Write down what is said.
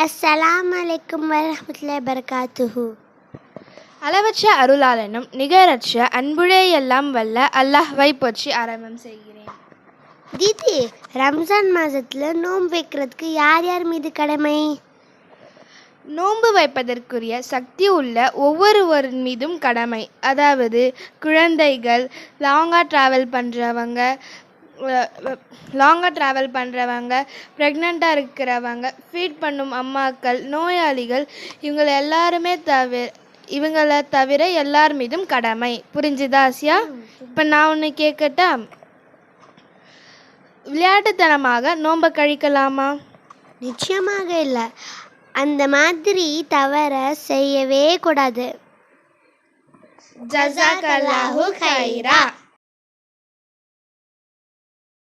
அஸ்ஸலாமு அலைக்கும் வரஹ்மத்துல்லாஹி வபரகாத்துஹு. அளவற்ற அருளாளனும் நிகரற்ற அன்புடையெல்லாம் வல்ல அல்லாஹ்வை போற்றி ஆரம்பம் செய்கிறேன். தீதி, ரம்ஜான் மாதத்தில் நோன்பு வைக்கிறதுக்கு யார் யார் மீது கடமை? நோன்பு வைப்பதற்குரிய சக்தி உள்ள ஒவ்வொருவரின் மீதும் கடமை. அதாவது குழந்தைகள், லாங்காக ட்ராவல் பண்ணுறவங்க, ப்ரெக்னெண்ட்டாக இருக்கிறவங்க, ஃபீட் பண்ணும் அம்மாக்கள், நோயாளிகள், இவங்களை தவிர எல்லார் மீதும் கடமை. புரிஞ்சுதா ஆசியா? இப்போ நான் ஒன்று கேட்கட்டா? விளையாட்டுத்தனமாக நோன்பை கழிக்கலாமா? நிச்சயமாக இல்லை. அந்த மாதிரி தவற செய்யவே கூடாது. ஜஸாக்கல்லாஹு கைரா.